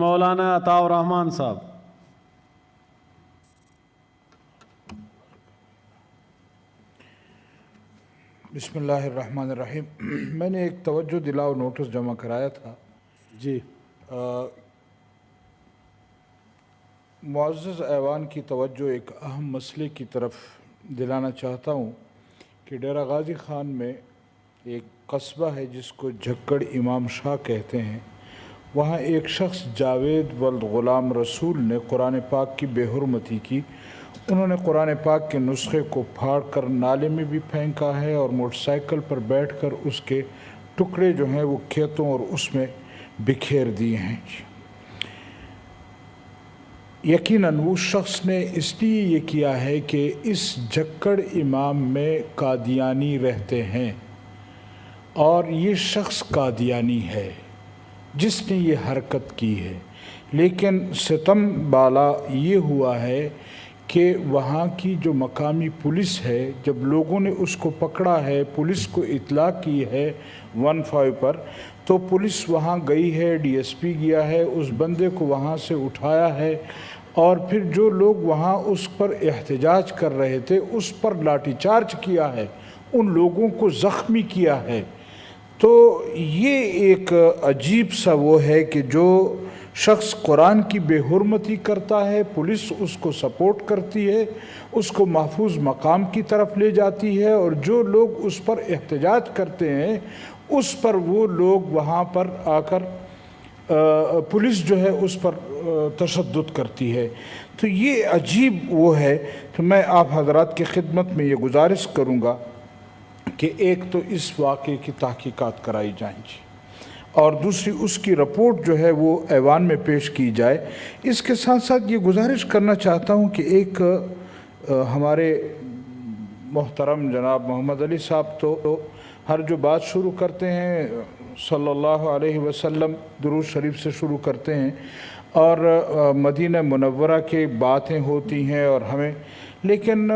مولانا عطا الرحمان صاحب. بسم اللہ الرحمن الرحیم. میں نے ایک توجہ دلاؤ نوٹس جمع کرایا تھا. جی معزز ایوان کی توجہ ایک اہم مسئلے کی طرف دلانا چاہتا ہوں کہ ڈیرہ غازی خان میں ایک قصبہ ہے جس کو جھکڑ امام شاہ کہتے ہیں. وہاں ایک شخص جاوید ولد غلام رسول نے قرآن پاک کی بے حرمتی کی. انہوں نے قرآن پاک کے نسخے کو پھاڑ کر نالے میں بھی پھینکا ہے اور موٹر سائیکل پر بیٹھ کر اس کے ٹکڑے جو ہیں وہ کھیتوں اور اس میں بکھیر دیے ہیں. یقیناً وہ شخص نے اس لیے یہ کیا ہے کہ اس جھکڑ امام میں قادیانی رہتے ہیں اور یہ شخص قادیانی ہے جس نے یہ حرکت کی ہے. لیکن ستم بالا یہ ہوا ہے کہ وہاں کی جو مقامی پولیس ہے، جب لوگوں نے اس کو پکڑا ہے، پولیس کو اطلاع کی ہے 15 پر، تو پولیس وہاں گئی ہے، ڈی ایس پی گیا ہے، اس بندے کو وہاں سے اٹھایا ہے اور پھر جو لوگ وہاں اس پر احتجاج کر رہے تھے اس پر لاٹھی چارج کیا ہے، ان لوگوں کو زخمی کیا ہے. تو یہ ایک عجیب سا وہ ہے کہ جو شخص قرآن کی بے حرمتی کرتا ہے، پولیس اس کو سپورٹ کرتی ہے، اس کو محفوظ مقام کی طرف لے جاتی ہے، اور جو لوگ اس پر احتجاج کرتے ہیں اس پر وہ لوگ وہاں پر آ کر پولیس جو ہے اس پر تشدد کرتی ہے. تو یہ عجیب وہ ہے. تو میں آپ حضرات کی خدمت میں یہ گزارش کروں گا کہ ایک تو اس واقعے کی تحقیقات کرائی جائیں گی اور دوسری اس کی رپورٹ جو ہے وہ ایوان میں پیش کی جائے. اس کے ساتھ ساتھ یہ گزارش کرنا چاہتا ہوں کہ ایک ہمارے محترم جناب محمد علی صاحب تو ہر جو بات شروع کرتے ہیں صلی اللہ علیہ وسلم درود شریف سے شروع کرتے ہیں اور مدینہ منورہ کے باتیں ہوتی ہیں اور ہمیں، لیکن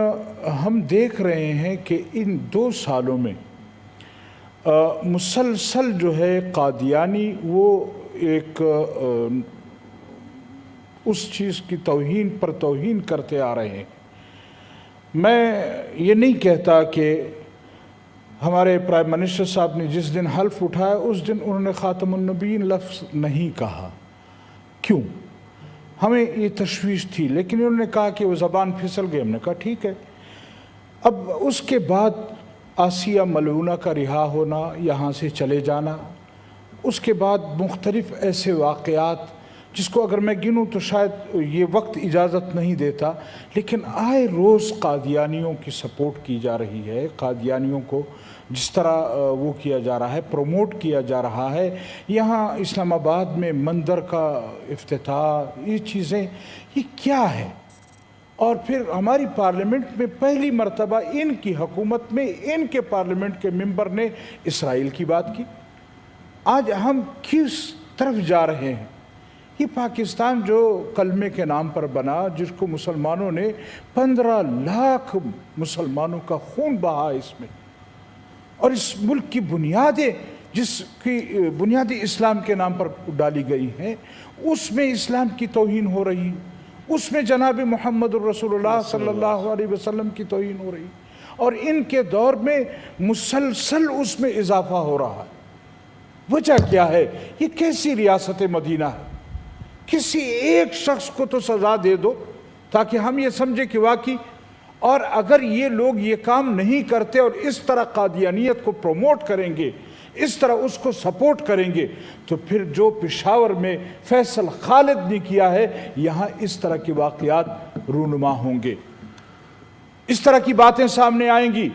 ہم دیکھ رہے ہیں کہ ان 2 سالوں میں مسلسل جو ہے قادیانی وہ ایک اس چیز کی توہین پر توہین کرتے آ رہے ہیں. میں یہ نہیں کہتا کہ ہمارے پرائم منسٹر صاحب نے جس دن حلف اٹھایا اس دن انہوں نے خاتم النبیین لفظ نہیں کہا. کیوں؟ ہمیں یہ تشویش تھی، لیکن انہوں نے کہا کہ وہ زبان پھسل گئی. ہم نے کہا ٹھیک ہے. اب اس کے بعد آسیہ ملعونہ کا رہا ہونا، یہاں سے چلے جانا، اس کے بعد مختلف ایسے واقعات جس کو اگر میں گنوں تو شاید یہ وقت اجازت نہیں دیتا، لیکن آئے روز قادیانیوں کی سپورٹ کی جا رہی ہے. قادیانیوں کو جس طرح وہ کیا جا رہا ہے، پروموٹ کیا جا رہا ہے. یہاں اسلام آباد میں مندر کا افتتاح، یہ چیزیں یہ کیا ہے؟ اور پھر ہماری پارلیمنٹ میں پہلی مرتبہ ان کی حکومت میں ان کے پارلیمنٹ کے ممبر نے اسرائیل کی بات کی. آج ہم کس طرف جا رہے ہیں؟ یہ پاکستان جو کلمے کے نام پر بنا، جس کو مسلمانوں نے 15 لاکھ مسلمانوں کا خون بہا اس میں، اور اس ملک کی بنیادیں جس کی بنیادی اسلام کے نام پر ڈالی گئی ہیں، اس میں اسلام کی توہین ہو رہی، اس میں جناب محمد الرسول اللہ صلی اللہ علیہ وسلم کی توہین ہو رہی، اور ان کے دور میں مسلسل اس میں اضافہ ہو رہا ہے. وجہ کیا ہے؟ یہ کیسی ریاست مدینہ ہے؟ کسی ایک شخص کو تو سزا دے دو تاکہ ہم یہ سمجھے کہ واقعی. اور اگر یہ لوگ یہ کام نہیں کرتے اور اس طرح قادیانیت کو پروموٹ کریں گے، اس طرح اس کو سپورٹ کریں گے، تو پھر جو پشاور میں فیصل خالد نے کیا ہے، یہاں اس طرح کے واقعات رونما ہوں گے، اس طرح کی باتیں سامنے آئیں گی،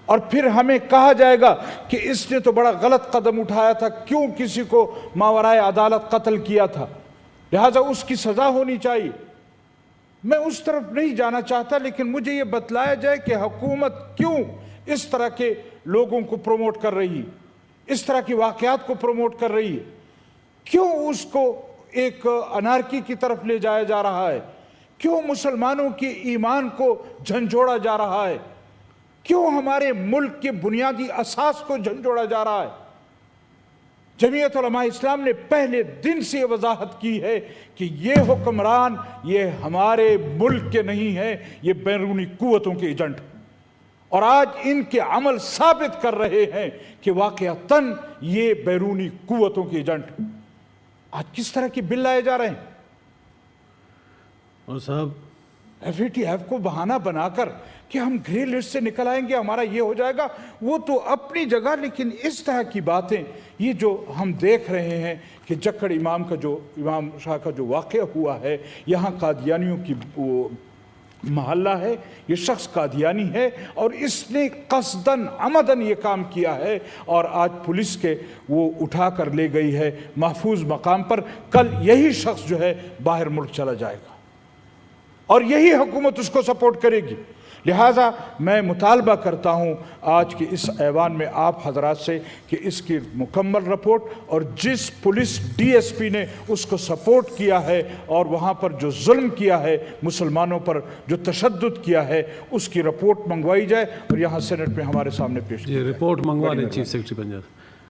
اور پھر ہمیں کہا جائے گا کہ اس نے تو بڑا غلط قدم اٹھایا تھا، کیوں کسی کو ماورائے عدالت قتل کیا تھا، لہٰذا اس کی سزا ہونی چاہیے. میں اس طرف نہیں جانا چاہتا، لیکن مجھے یہ بتلایا جائے کہ حکومت کیوں اس طرح کے لوگوں کو پروموٹ کر رہی ہے، اس طرح کی واقعات کو پروموٹ کر رہی ہے، کیوں اس کو ایک انارکی کی طرف لے جایا جا رہا ہے، کیوں مسلمانوں کے ایمان کو جھنجھوڑا جا رہا ہے، کیوں ہمارے ملک کے بنیادی اساس کو جھنجھوڑا جا رہا ہے. جمعیت علماء اسلام نے پہلے دن سے وضاحت کی ہے کہ یہ حکمران یہ ہمارے ملک کے نہیں ہیں، یہ بیرونی قوتوں کے ایجنٹ ہیں، اور آج ان کے عمل ثابت کر رہے ہیں کہ واقعتاً یہ بیرونی قوتوں کے ایجنٹ ہیں۔ آج کس طرح کی بل لائے جا رہے ہیں؟ اور صاحب FATF کو بہانہ بنا کر کہ ہم گرے لسٹ سے نکل آئیں گے، ہمارا یہ ہو جائے گا، وہ تو اپنی جگہ، لیکن اس طرح کی باتیں یہ جو ہم دیکھ رہے ہیں کہ جکڑ امام شاہ کا جو واقعہ ہوا ہے، یہاں قادیانیوں کی محلہ ہے، یہ شخص قادیانی ہے اور اس نے قصداً عمداً یہ کام کیا ہے، اور آج پولیس کے وہ اٹھا کر لے گئی ہے محفوظ مقام پر۔ کل یہی شخص جو ہے باہر ملک چلا جائے گا اور یہی حکومت اس کو سپورٹ کرے گی۔ لہٰذا میں مطالبہ کرتا ہوں آج کے اس ایوان میں آپ حضرات سے کہ اس کی مکمل رپورٹ، اور جس پولیس DSP نے اس کو سپورٹ کیا ہے اور وہاں پر جو ظلم کیا ہے، مسلمانوں پر جو تشدد کیا ہے، اس کی رپورٹ منگوائی جائے اور یہاں سینٹ میں ہمارے سامنے پیش کی جی جائے۔ رپورٹ منگوا لیں چیف سیکرٹری پنجاب۔